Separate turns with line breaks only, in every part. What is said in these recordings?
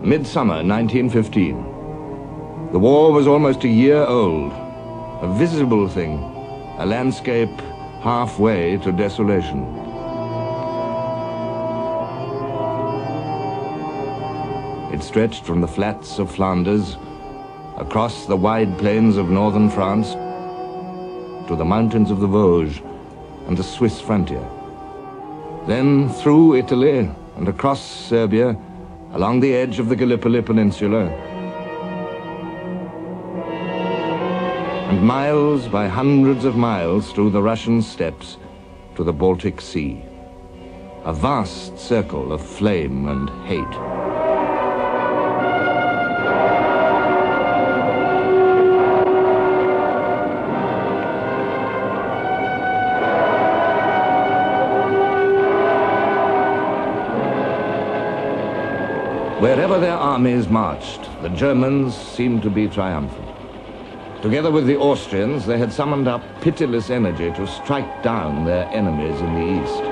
Midsummer 1915. The war was almost a year old, a visible thing, a landscape halfway to desolation. It stretched from the flats of Flanders, across the wide plains of northern France, to the mountains of the Vosges and the Swiss frontier. Then through Italy and across Serbia, along the edge of the Gallipoli Peninsula, and miles by hundreds of miles through the Russian steppes to the Baltic Sea. A vast circle of flame and hate. Wherever their armies marched, the Germans seemed to be triumphant. Together with the Austrians, they had summoned up pitiless energy to strike down their enemies in the east.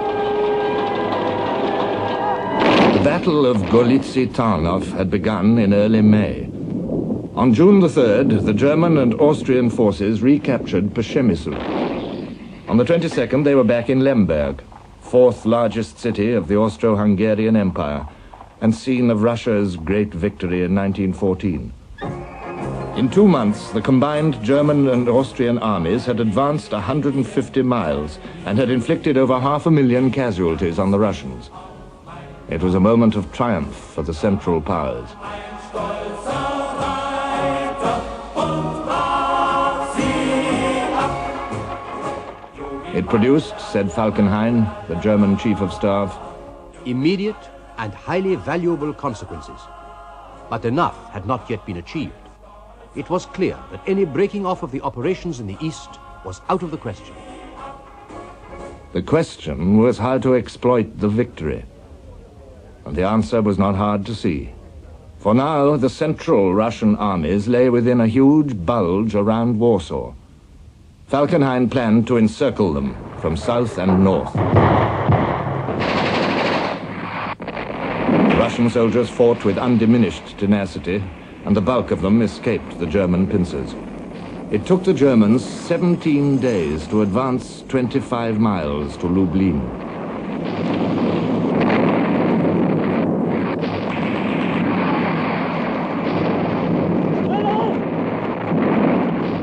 The Battle of Golitsy Tarnov had begun in early May. On June the 3rd, the German and Austrian forces recaptured Przemysl. On the 22nd, they were back in Lemberg, fourth largest city of the Austro-Hungarian Empire, and scene of Russia's great victory in 1914. In 2 months, the combined German and Austrian armies had advanced 150 miles and had inflicted over 500,000 casualties on the Russians. It was a moment of triumph for the Central Powers. It produced, said Falkenhayn, the German chief of staff,
immediate and highly valuable consequences. But enough had not yet been achieved. It was clear that any breaking off of the operations in the east was out of the question.
The question was how to exploit the victory. And the answer was not hard to see. For now, the central Russian armies lay within a huge bulge around Warsaw. Falkenhayn planned to encircle them from south and north. The Russian soldiers fought with undiminished tenacity, and the bulk of them escaped the German pincers. It took the Germans 17 days to advance 25 miles to Lublin.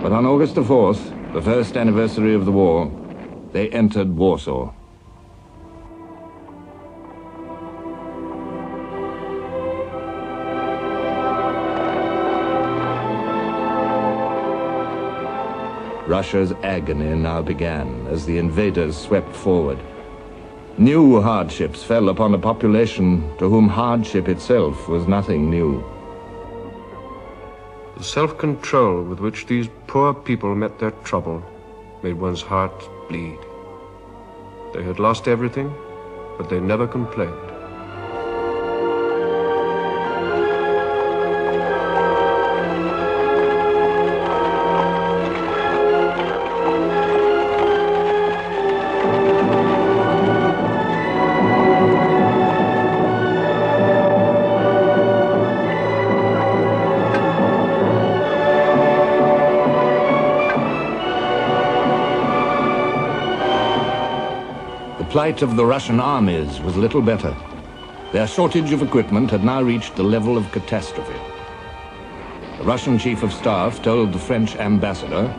But on August the 4th, the first anniversary of the war, they entered Warsaw. Russia's agony now began as the invaders swept forward. New hardships fell upon a population to whom hardship itself was nothing new.
The self-control with which these poor people met their trouble made one's heart bleed. They had lost everything, but they never complained.
The plight of the Russian armies was little better. Their shortage of equipment had now reached the level of catastrophe. The Russian chief of staff told the French ambassador,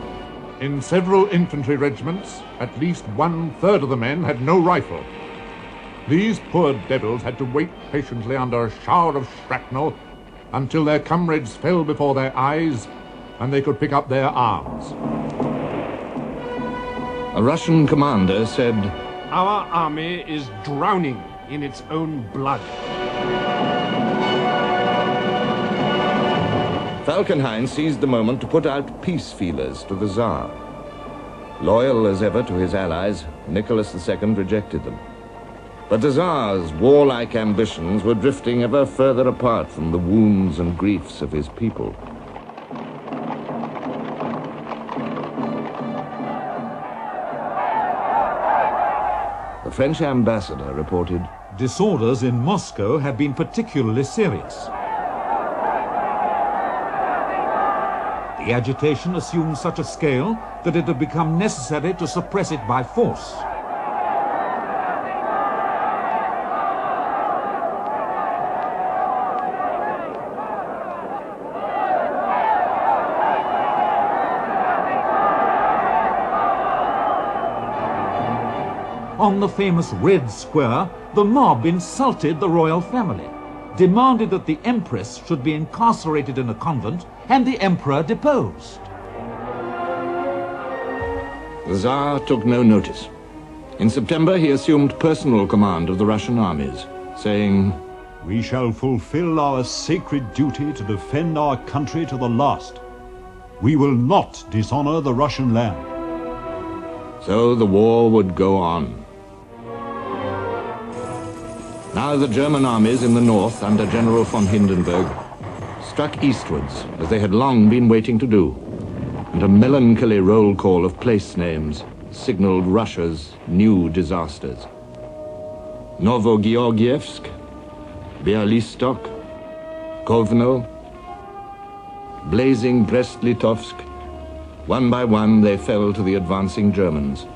"In several infantry regiments, at least 1/3 of the men had no rifle. These poor devils had to wait patiently under a shower of shrapnel until their comrades fell before their eyes and they could pick up their arms."
A Russian commander said,
"Our army is drowning in its own blood."
Falkenhayn seized the moment to put out peace feelers to the Tsar. Loyal as ever to his allies, Nicholas II rejected them. But the Tsar's warlike ambitions were drifting ever further apart from the wounds and griefs of his people. The French ambassador reported,
"Disorders in Moscow have been particularly serious. The agitation assumed such a scale that it had become necessary to suppress it by force. On the famous Red Square, the mob insulted the royal family, demanded that the Empress should be incarcerated in a convent and the Emperor deposed.
The Tsar took no notice. In September, he assumed personal command of the Russian armies, saying,
"We shall fulfill our sacred duty to defend our country to the last. We will not dishonor the Russian land."
So the war would go on. Now the German armies in the north under General von Hindenburg struck eastwards, as they had long been waiting to do, and a melancholy roll call of place names signaled Russia's new disasters. Novogeorgievsk, Bialystok, Kovno, blazing Brest-Litovsk, one by one they fell to the advancing Germans.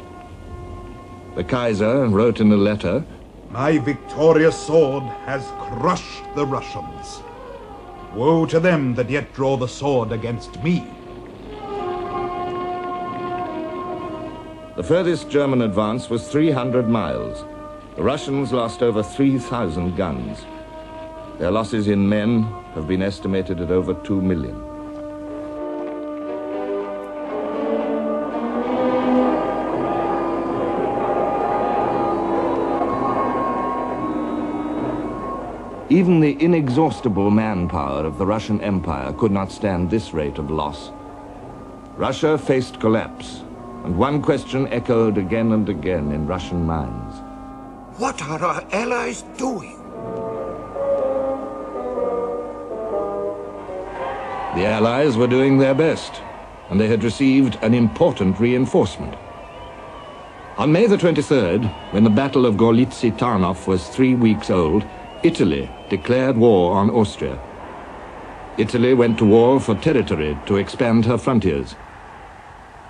The Kaiser wrote in a letter,
"My victorious sword has crushed the Russians. Woe to them that yet draw the sword against me."
The furthest German advance was 300 miles. The Russians lost over 3,000 guns. Their losses in men have been estimated at over 2 million. Even the inexhaustible manpower of the Russian Empire could not stand this rate of loss. Russia faced collapse, and one question echoed again and again in Russian minds.
What are our allies doing?
The Allies were doing their best, and they had received an important reinforcement. On May the 23rd, when the Battle of Gorlice Tarnov was 3 weeks old, Italy declared war on Austria. Italy went to war for territory to expand her frontiers.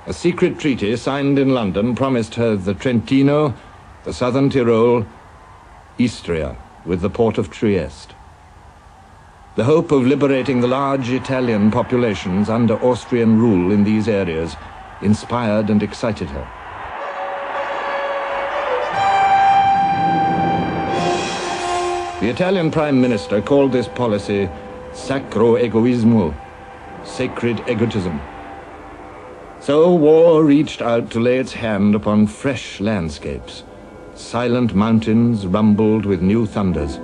A secret treaty signed in London promised her the Trentino, the southern Tyrol, Istria, with the port of Trieste. The hope of liberating the large Italian populations under Austrian rule in these areas inspired and excited her. The Italian Prime Minister called this policy sacro egoismo, sacred egotism. So war reached out to lay its hand upon fresh landscapes. Silent mountains rumbled with new thunders.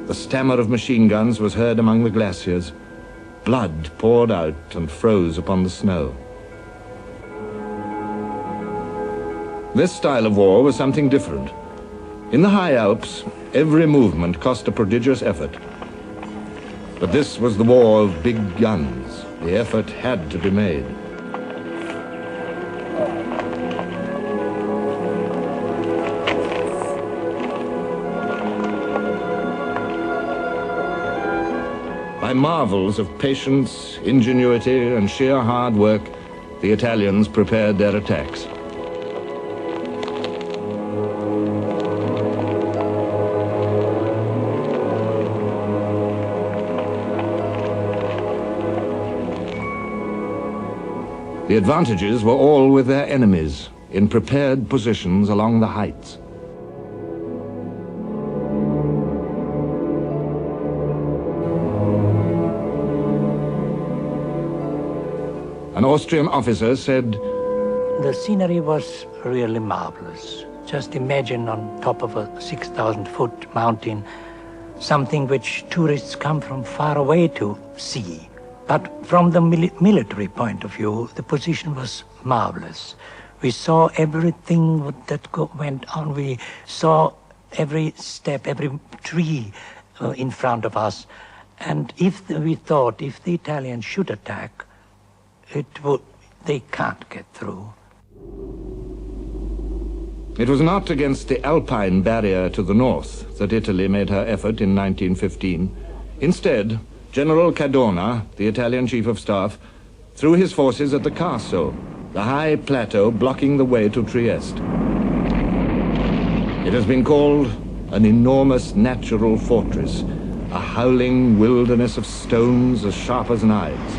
The stammer of machine guns was heard among the glaciers. Blood poured out and froze upon the snow. This style of war was something different. In the high Alps, every movement cost a prodigious effort. But this was the war of big guns. The effort had to be made. By marvels of patience, ingenuity, and sheer hard work, the Italians prepared their attacks. The advantages were all with their enemies, in prepared positions along the heights. An Austrian officer said,
"The scenery was really marvelous. Just imagine on top of a 6,000-foot mountain, something which tourists come from far away to see. But from the military point of view, the position was marvelous. We saw everything that went on. We saw every step, every tree in front of us. And we thought if the Italians should attack, they can't get through."
It was not against the Alpine barrier to the north that Italy made her effort in 1915. Instead, General Cadorna, the Italian Chief of Staff, threw his forces at the Carso, the high plateau blocking the way to Trieste. It has been called an enormous natural fortress, a howling wilderness of stones as sharp as knives.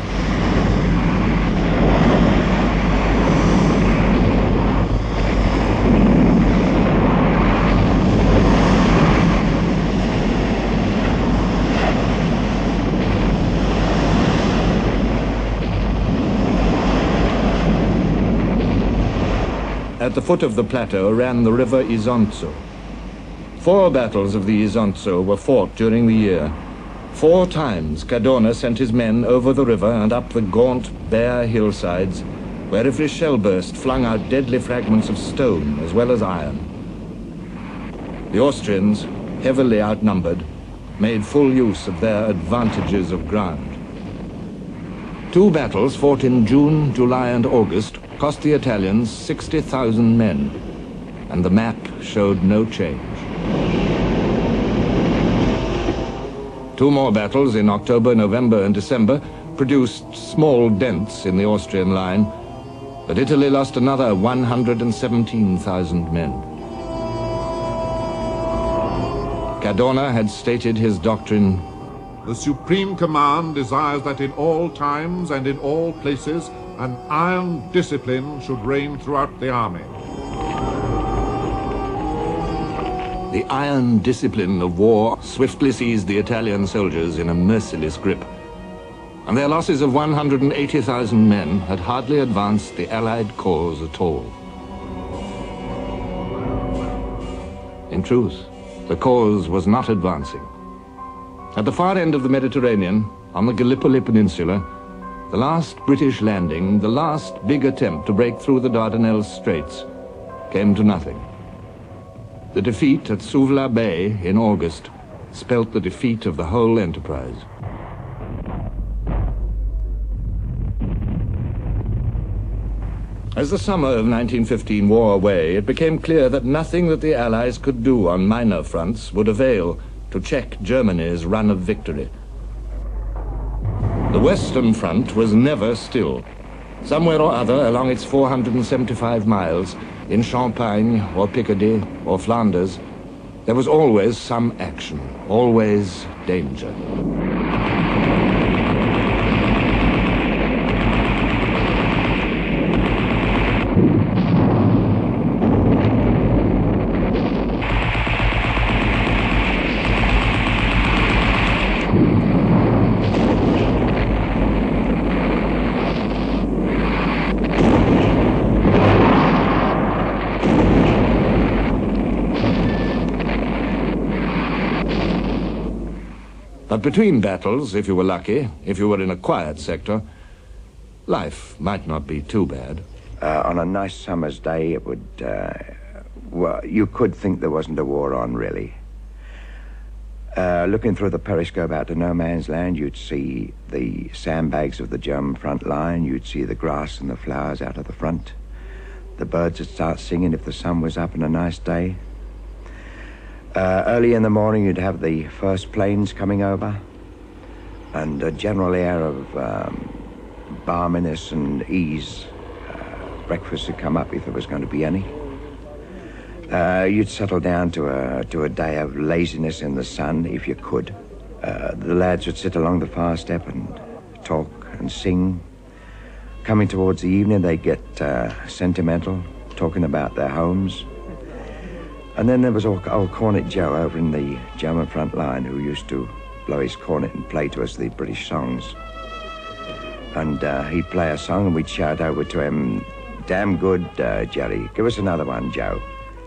At the foot of the plateau ran the river Isonzo. 4 battles of the Isonzo were fought during the year. 4 times Cadorna sent his men over the river and up the gaunt, bare hillsides, where every shell burst flung out deadly fragments of stone as well as iron. The Austrians, heavily outnumbered, made full use of their advantages of ground. 2 battles fought in June, July, and August cost the Italians 60,000 men, and the map showed no change. 2 more battles in October, November, and December produced small dents in the Austrian line, but Italy lost another 117,000 men. Cadorna had stated his doctrine:
"The Supreme Command desires that in all times and in all places an iron discipline should reign throughout the army."
The iron discipline of war swiftly seized the Italian soldiers in a merciless grip, and their losses of 180,000 men had hardly advanced the Allied cause at all. In truth, the cause was not advancing. At the far end of the Mediterranean, on the Gallipoli Peninsula, the last British landing, the last big attempt to break through the Dardanelles Straits, came to nothing. The defeat at Suvla Bay in August spelt the defeat of the whole enterprise. As the summer of 1915 wore away, it became clear that nothing that the Allies could do on minor fronts would avail to check Germany's run of victory. The Western Front was never still. Somewhere or other along its 475 miles, in Champagne or Picardy or Flanders, there was always some action, always danger. But between battles, if you were lucky, if you were in a quiet sector, life might not be too bad.
On a nice summer's day, it would, well, you could think there wasn't a war on, really. Looking through the periscope out to no man's land, you'd see the sandbags of the German front line, you'd see the grass and the flowers out of the front. The birds would start singing if the sun was up and a nice day. Early in the morning, you'd have the first planes coming over, and a general air of balminess and ease. Breakfast would come up if there was going to be any. You'd settle down to a day of laziness in the sun, if you could. The lads would sit along the far step and talk and sing. Coming towards the evening, they'd get sentimental, talking about their homes. And then there was old Cornet Joe over in the German front line who used to blow his cornet and play to us the British songs. And he'd play a song and we'd shout over to him, "Damn good, Jerry. Give us another one, Joe."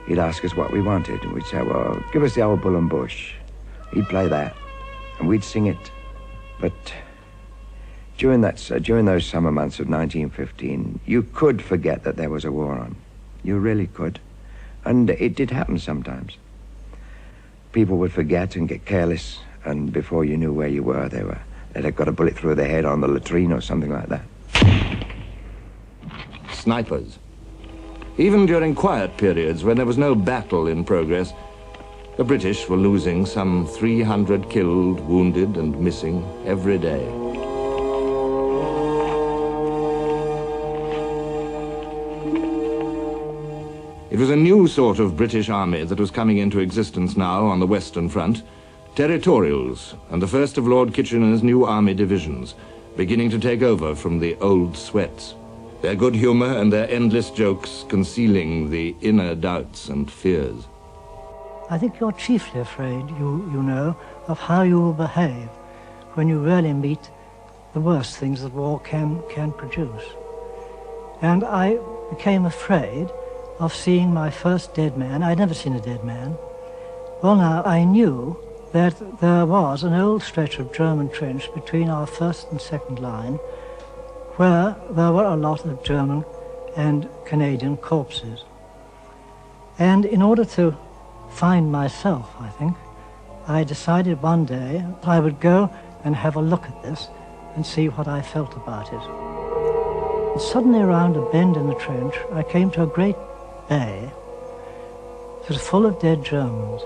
He'd ask us what we wanted, and we'd say, "Well, give us the old Bull and Bush." He'd play that, and we'd sing it. But during those summer months of 1915, you could forget that there was a war on. You really could. And it did happen sometimes. People would forget and get careless, and before you knew where you were, they'd have got a bullet through their head on the latrine or something like that.
Snipers. Even during quiet periods when there was no battle in progress, the British were losing some 300 killed, wounded, and missing every day. It was a new sort of British army that was coming into existence now on the Western Front, territorials, and the first of Lord Kitchener's new army divisions, beginning to take over from the old sweats, their good humor and their endless jokes concealing the inner doubts and fears.
I think you're chiefly afraid, you know, of how you will behave when you really meet the worst things that war can produce. And I became afraid of seeing my first dead man. I'd never seen a dead man. Well, now, I knew that there was an old stretch of German trench between our first and second line where there were a lot of German and Canadian corpses. And in order to find myself, I think, I decided one day I would go and have a look at this and see what I felt about it. And suddenly around a bend in the trench, I came to a great bay that was full of dead Germans.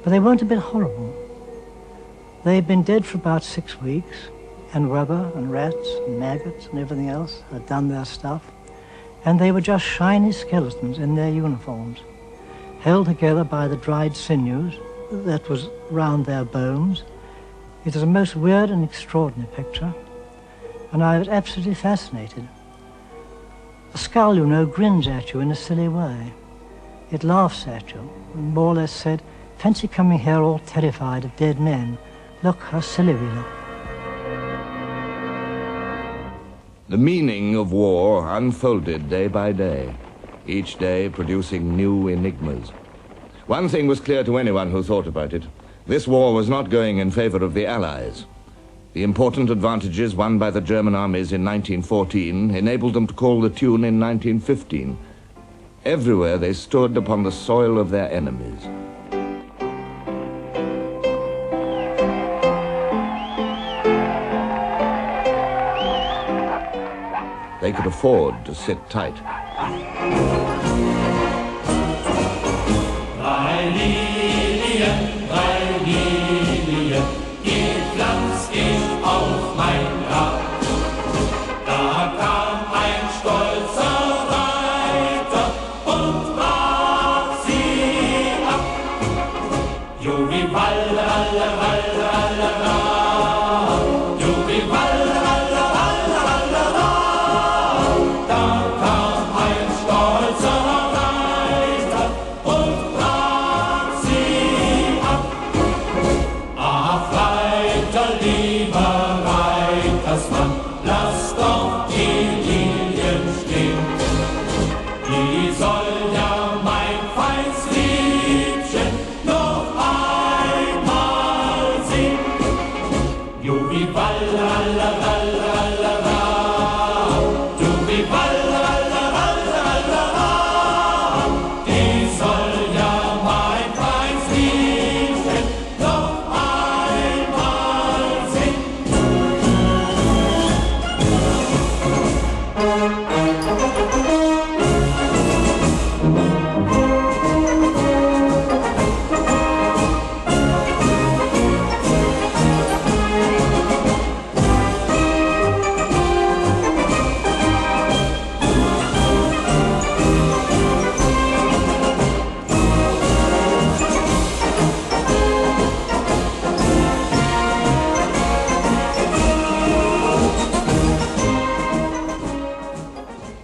But they weren't a bit horrible. They'd been dead for about 6 weeks, and rubber and rats and maggots and everything else had done their stuff, and they were just shiny skeletons in their uniforms, held together by the dried sinews that was round their bones. It was a most weird and extraordinary picture, and I was absolutely fascinated. The skull, you know, grins at you in a silly way. It laughs at you, and more or less said, "Fancy coming here all terrified of dead men. Look how silly we look."
The meaning of war unfolded day by day, each day producing new enigmas. One thing was clear to anyone who thought about it. This war was not going in favor of the Allies. The important advantages won by the German armies in 1914 enabled them to call the tune in 1915. Everywhere they stood upon the soil of their enemies. They could afford to sit tight.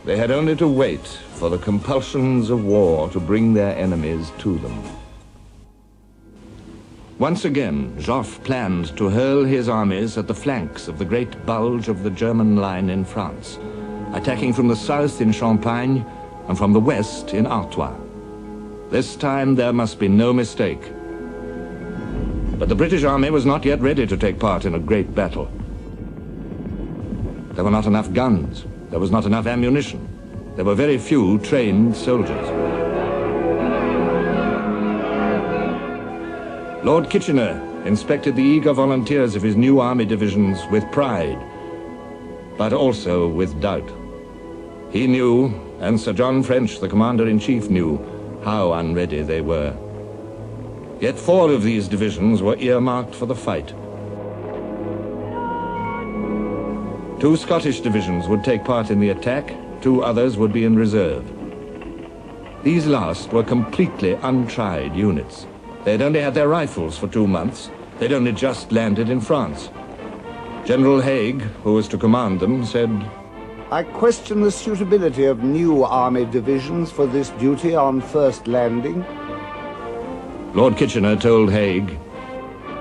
They had only to wait for the compulsions of war to bring their enemies to them. Once again, Joffre planned to hurl his armies at the flanks of the great bulge of the German line in France, attacking from the south in Champagne and from the west in Artois. This time there must be no mistake. But the British army was not yet ready to take part in a great battle. There were not enough guns. There was not enough ammunition. There were very few trained soldiers. Lord Kitchener inspected the eager volunteers of his new army divisions with pride, but also with doubt. He knew, and Sir John French, the commander-in-chief, knew how unready they were. Yet 4 of these divisions were earmarked for the fight. 2 Scottish divisions would take part in the attack, 2 others would be in reserve. These last were completely untried units. They'd only had their rifles for 2 months. They'd only just landed in France. General Haig, who was to command them, said,
I question the suitability of new army divisions for this duty on first landing.
Lord Kitchener told Haig,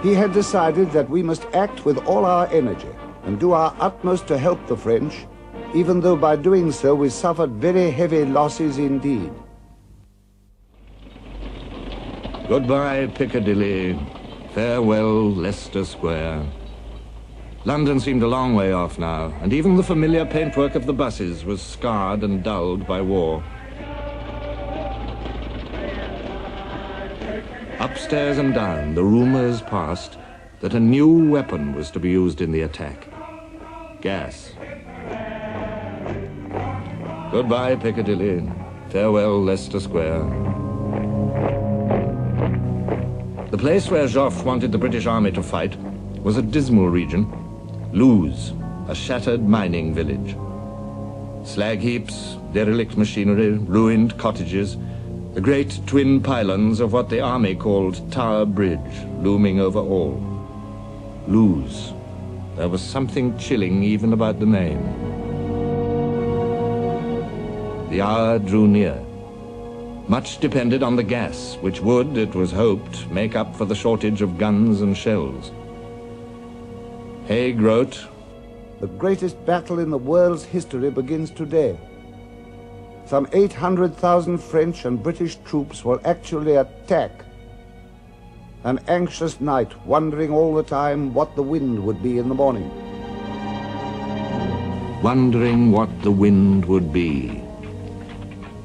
he had decided that we must act with all our energy and do our utmost to help the French, even though by doing so we suffered very heavy losses indeed.
Goodbye, Piccadilly. Farewell, Leicester Square. London seemed a long way off now, and even the familiar paintwork of the buses was scarred and dulled by war. Upstairs and down, the rumors passed that a new weapon was to be used in the attack. Gas. Goodbye, Piccadilly. Farewell, Leicester Square. The place where Joffre wanted the British Army to fight was a dismal region, Luz, a shattered mining village. Slag heaps, derelict machinery, ruined cottages, the great twin pylons of what the army called Tower Bridge looming over all. Luz. There was something chilling even about the name. The hour drew near. Much depended on the gas, which would, it was hoped, make up for the shortage of guns and shells. Haig wrote,
the greatest battle in the world's history begins today. Some 800,000 French and British troops will actually attack. An anxious night, wondering all the time what the wind would be in the morning.
Wondering what the wind would be.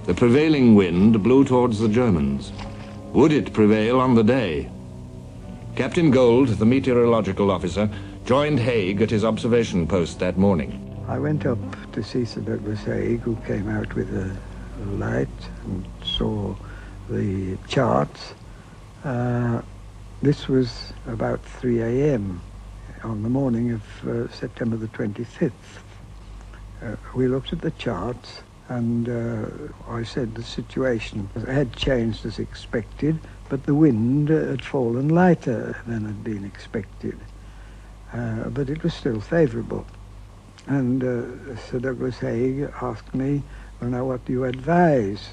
The prevailing wind blew towards the Germans. Would it prevail on the day? Captain Gold, the meteorological officer, joined Haig at his observation post that morning.
I went up to see Sir Douglas Haig, who came out with a light and saw the charts. This was about 3 a.m. on the morning of September the 25th. We looked at the charts, and I said the situation had changed as expected, but the wind had fallen lighter than had been expected. But it was still favourable. And Sir Douglas Haig asked me, well, now what do you advise?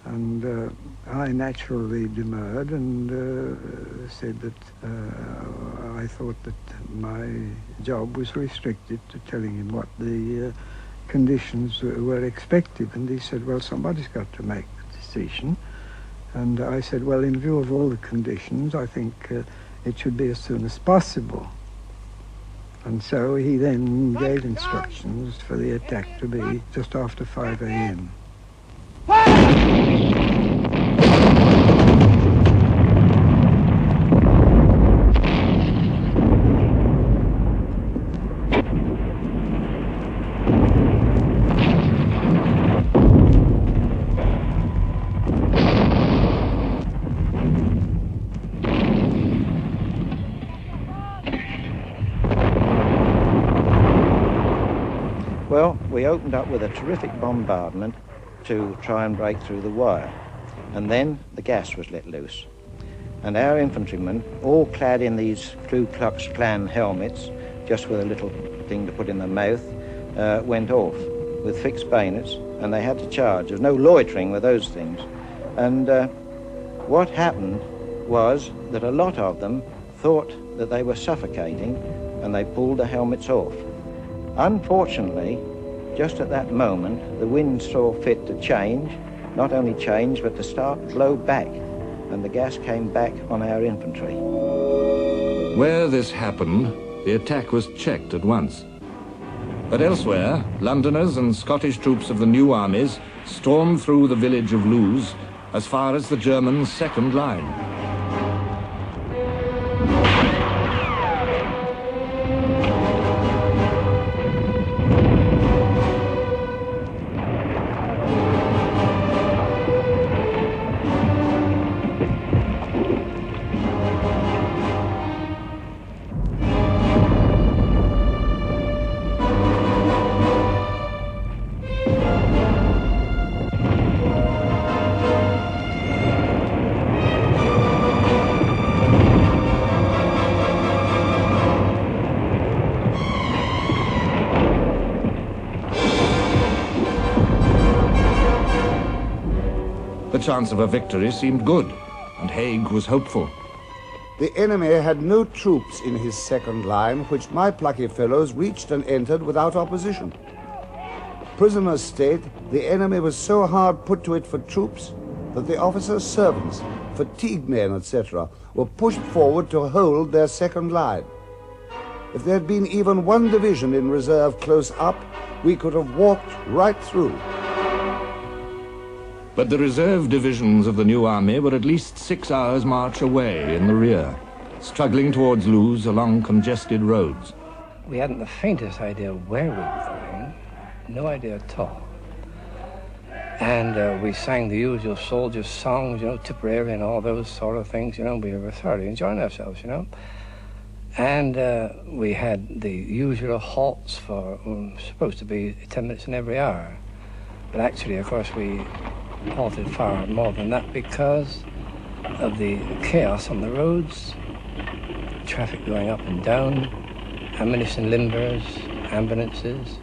And I naturally demurred and said that I thought that my job was restricted to telling him what the conditions were expected. And he said, well, somebody's got to make the decision. And I said, well, in view of all the conditions, I think it should be as soon as possible. And so he then gave instructions for the attack to be just after 5 a.m.
Well, we opened up with a terrific bombardment to try and break through the wire. And then the gas was let loose. And our infantrymen, all clad in these Ku Klux Klan helmets, just with a little thing to put in their mouth, went off with fixed bayonets, and they had to charge. There was no loitering with those things. And what happened was that a lot of them thought that they were suffocating, and they pulled the helmets off. Unfortunately, just at that moment, the wind saw fit to change, not only change, but to start to blow back, and the gas came back on our infantry.
Where this happened, the attack was checked at once. But elsewhere, Londoners and Scottish troops of the new armies stormed through the village of Luz as far as the German second line. The chance of a victory seemed good, and Haig was hopeful.
The enemy had no troops in his second line, which my plucky fellows reached and entered without opposition. Prisoners state the enemy was so hard put to it for troops that the officers' servants, fatigue men, etc., were pushed forward to hold their second line. If there had been even one division in reserve close up, we could have walked right through.
But the reserve divisions of the new army were at least 6 hours' march away in the rear, struggling towards Luz along congested roads.
We hadn't the faintest idea where we were going, no idea at all. And we sang the usual soldiers' songs, you know, Tipperary and all those sort of things, you know. We were thoroughly enjoying ourselves, you know. And we had the usual halts for, supposed to be 10 minutes in every hour. But actually, of course, we halted far more than that because of the chaos on the roads, traffic going up and down, ammunition limbers, ambulances,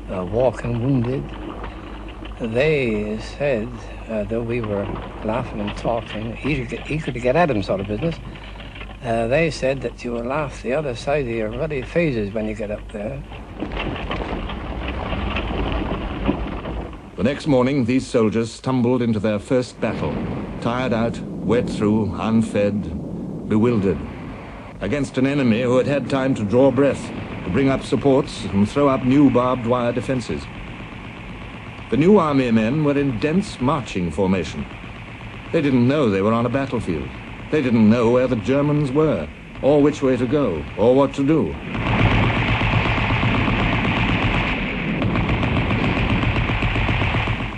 walking wounded. They said, though we were laughing and talking, eager to get at them sort of business, they said that you will laugh the other side of your ruddy phases when you get up there.
The next morning, these soldiers stumbled into their first battle, tired out, wet through, unfed, bewildered, against an enemy who had had time to draw breath, to bring up supports and throw up new barbed wire defenses. The new army men were in dense marching formation. They didn't know they were on a battlefield. They didn't know where the Germans were, or which way to go, or what to do.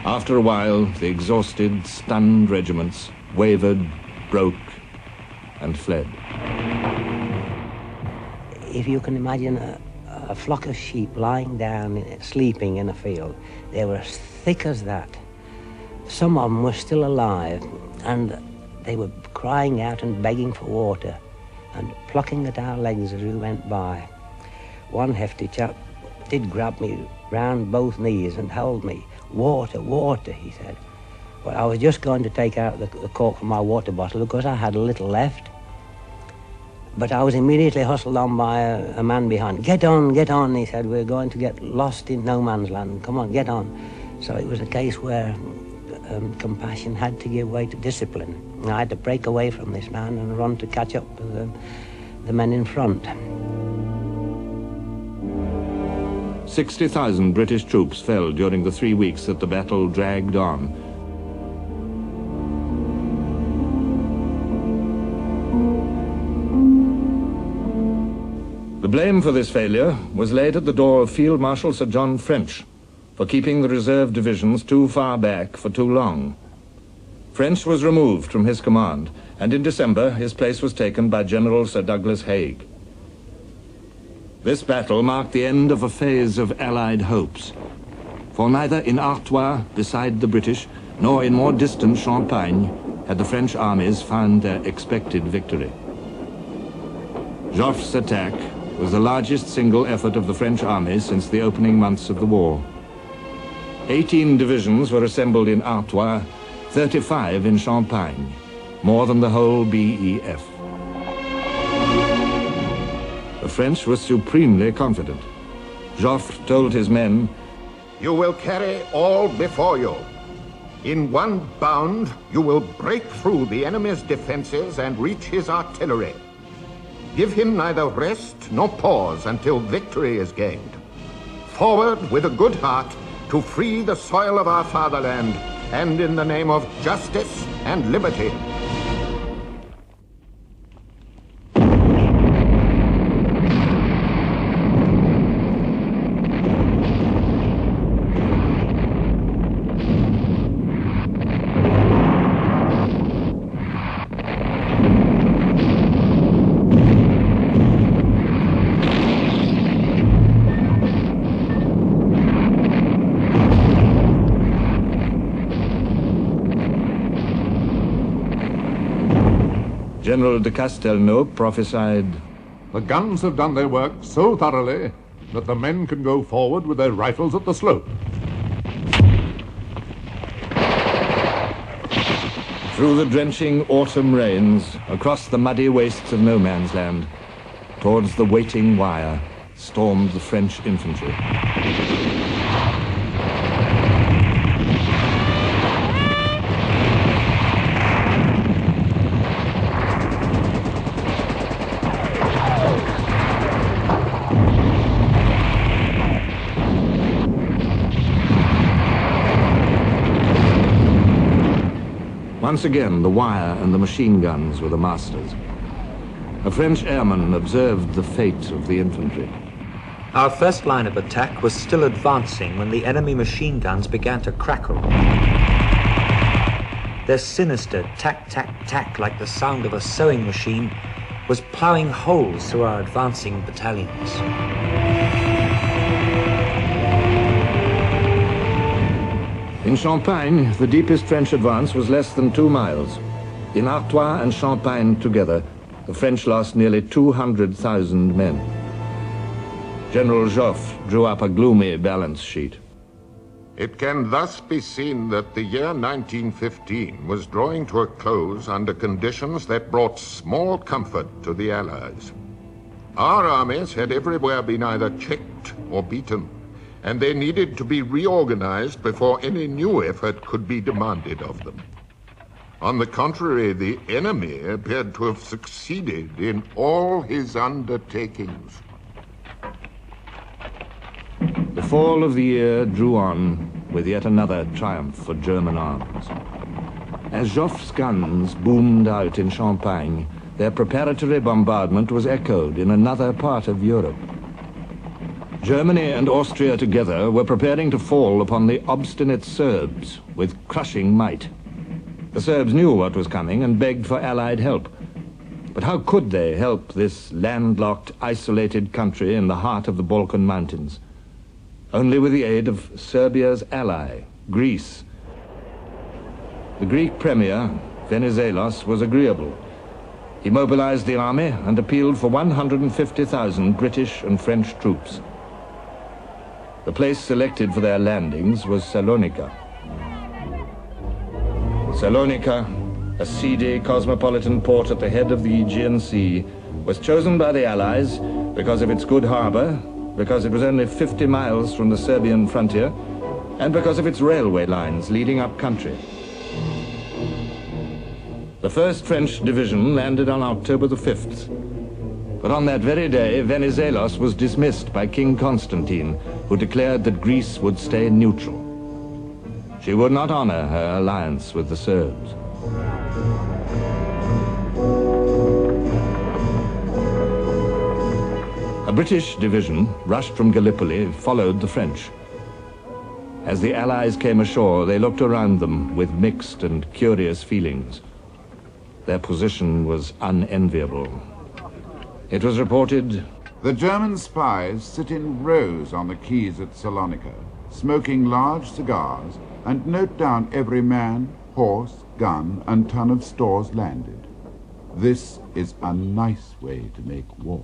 After a while, the exhausted, stunned regiments wavered, broke, and fled.
If you can imagine a flock of sheep lying down, sleeping in a field, they were as thick as that. Some of them were still alive, and they were crying out and begging for water and plucking at our legs as we went by. One hefty chap did grab me round both knees and held me. "Water, water," he said. But I was just going to take out the cork from my water bottle because I had a little left. But I was immediately hustled on by a man behind. "Get on," he said. "We're going to get lost in no man's land. Come on, get on." So it was a case where compassion had to give way to discipline. I had to break away from this man and run to catch up with the men in front.
60,000 British troops fell during the 3 weeks that the battle dragged on. The blame for this failure was laid at the door of Field Marshal Sir John French for keeping the reserve divisions too far back for too long. French was removed from his command, and in December his place was taken by General Sir Douglas Haig. This battle marked the end of a phase of Allied hopes, for neither in Artois, beside the British, nor in more distant Champagne had the French armies found their expected victory. Joffre's attack was the largest single effort of the French army since the opening months of the war. 18 divisions were assembled in Artois, 35 in Champagne, more than the whole BEF. The French were supremely confident. Joffre told his men,
"You will carry all before you. In one bound, you will break through the enemy's defenses and reach his artillery. Give him neither rest nor pause until victory is gained. Forward with a good heart to free the soil of our fatherland, and in the name of justice and liberty."
General de Castelnau prophesied,
"The guns have done their work so thoroughly that the men can go forward with their rifles at the slope."
Through the drenching autumn rains, across the muddy wastes of no man's land, towards the waiting wire, stormed the French infantry. Once again, the wire and the machine guns were the masters. A French airman observed the fate of the infantry.
Our first line of attack was still advancing when the enemy machine guns began to crackle. Their sinister tack-tack-tack, like the sound of a sewing machine, was ploughing holes through our advancing battalions.
In Champagne, the deepest French advance was less than 2 miles. In Artois and Champagne together, the French lost nearly 200,000 men. General Joffre drew up a gloomy balance sheet.
It can thus be seen that the year 1915 was drawing to a close under conditions that brought small comfort to the Allies. Our armies had everywhere been either checked or beaten, and they needed to be reorganized before any new effort could be demanded of them. On the contrary, the enemy appeared to have succeeded in all his undertakings.
The fall of the year drew on with yet another triumph for German arms. As Joffre's guns boomed out in Champagne, their preparatory bombardment was echoed in another part of Europe. Germany and Austria together were preparing to fall upon the obstinate Serbs with crushing might. The Serbs knew what was coming and begged for Allied help. But how could they help this landlocked, isolated country in the heart of the Balkan Mountains? Only with the aid of Serbia's ally, Greece. The Greek premier, Venizelos, was agreeable. He mobilized the army and appealed for 150,000 British and French troops. The place selected for their landings was Salonika. Salonika, a seedy cosmopolitan port at the head of the Aegean Sea, was chosen by the Allies because of its good harbor, because it was only 50 miles from the Serbian frontier, and because of its railway lines leading up country. The 1st French division landed on October the 5th. But on that very day, Venizelos was dismissed by King Constantine, who declared that Greece would stay neutral. She would not honor her alliance with the Serbs. A British division, rushed from Gallipoli, followed the French. As the Allies came ashore, they looked around them with mixed and curious feelings. Their position was unenviable. It was reported,
"The German spies sit in rows on the quays at Salonika, smoking large cigars, and note down every man, horse, gun, and ton of stores landed. This is a nice way to make war."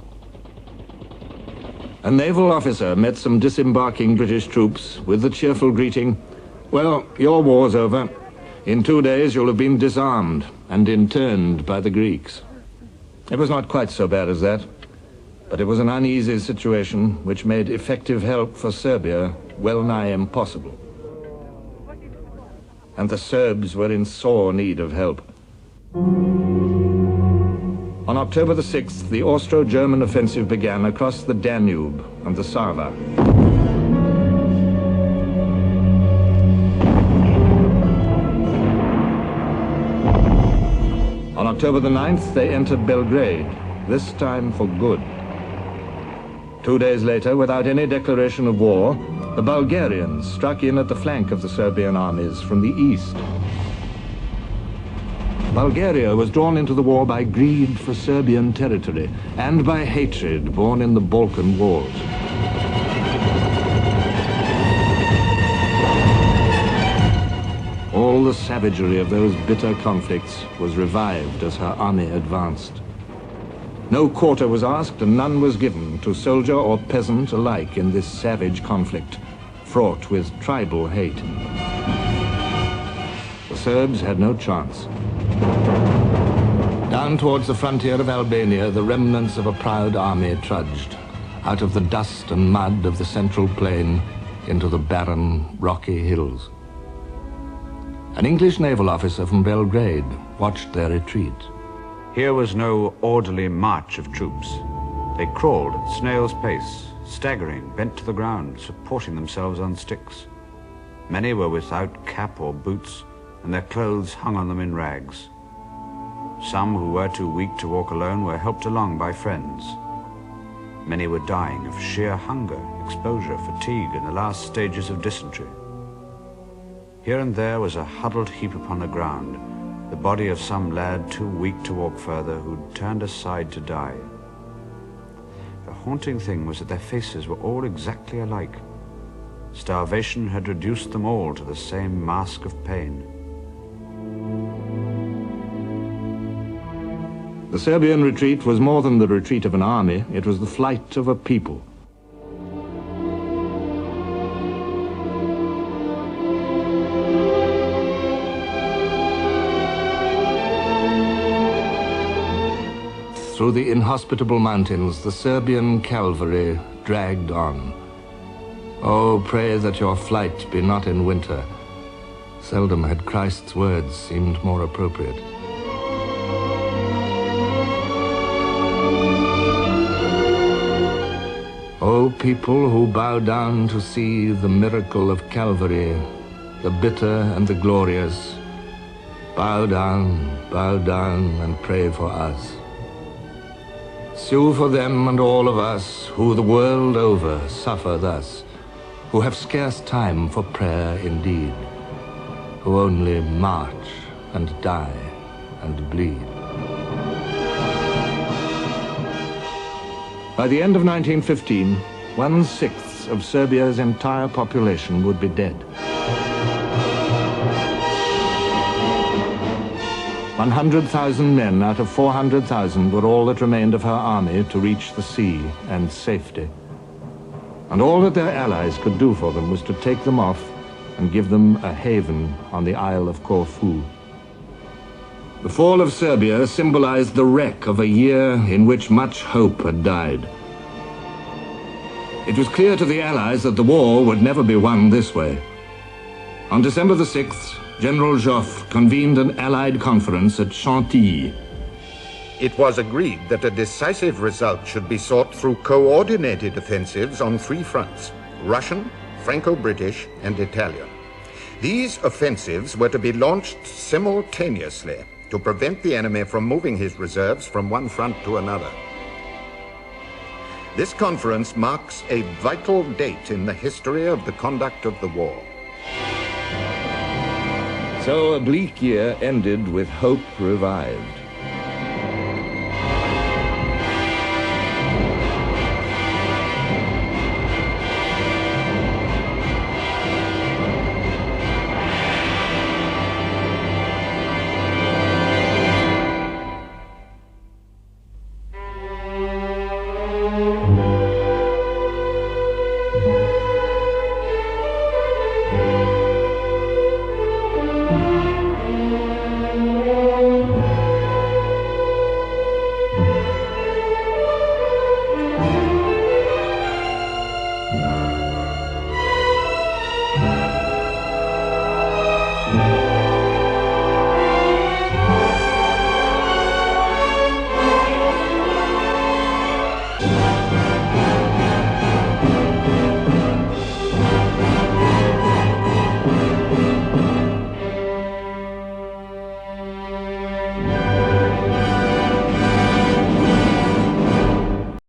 A naval officer met some disembarking British troops with the cheerful greeting, "Well, your war's over. In 2 days you'll have been disarmed and interned by the Greeks." It was not quite so bad as that, but it was an uneasy situation which made effective help for Serbia well nigh impossible. And the Serbs were in sore need of help. On October the 6th, the Austro-German offensive began across the Danube and the Sava. On October the 9th, they entered Belgrade, this time for good. 2 days later, without any declaration of war, the Bulgarians struck in at the flank of the Serbian armies from the east. Bulgaria was drawn into the war by greed for Serbian territory and by hatred born in the Balkan Wars. All the savagery of those bitter conflicts was revived as her army advanced. No quarter was asked and none was given to soldier or peasant alike in this savage conflict, fraught with tribal hate. The Serbs had no chance. Down towards the frontier of Albania, the remnants of a proud army trudged, out of the dust and mud of the central plain into the barren, rocky hills. An English naval officer from Belgrade watched their retreat.
Here was no orderly march of troops. They crawled at snail's pace, staggering, bent to the ground, supporting themselves on sticks. Many were without cap or boots, and their clothes hung on them in rags. Some who were too weak to walk alone were helped along by friends. Many were dying of sheer hunger, exposure, fatigue, and the last stages of dysentery. Here and there was a huddled heap upon the ground, the body of some lad too weak to walk further, who'd turned aside to die. The haunting thing was that their faces were all exactly alike. Starvation had reduced them all to the same mask of pain.
The Serbian retreat was more than the retreat of an army, it was the flight of a people. Through the inhospitable mountains, the Serbian cavalry dragged on. Oh, pray that your flight be not in winter. Seldom had Christ's words seemed more appropriate. O people who bow down to see the miracle of Calvary, the bitter and the glorious, bow down and pray for us. Sue for them and all of us who the world over suffer thus, who have scarce time for prayer indeed, who only march and die and bleed. By the end of 1915, 1/6 of Serbia's entire population would be dead. 100,000 men out of 400,000 were all that remained of her army to reach the sea and safety. And all that their allies could do for them was to take them off and give them a haven on the Isle of Corfu. The fall of Serbia symbolized the wreck of a year in which much hope had died. It was clear to the Allies that the war would never be won this way. On December the 6th, General Joffre convened an Allied conference at Chantilly.
It was agreed that a decisive result should be sought through coordinated offensives on 3 fronts: Russian, Franco-British, and Italian. These offensives were to be launched simultaneously to prevent the enemy from moving his reserves from one front to another. This conference marks a vital date in the history of the conduct of the war.
So a bleak year ended with hope revived.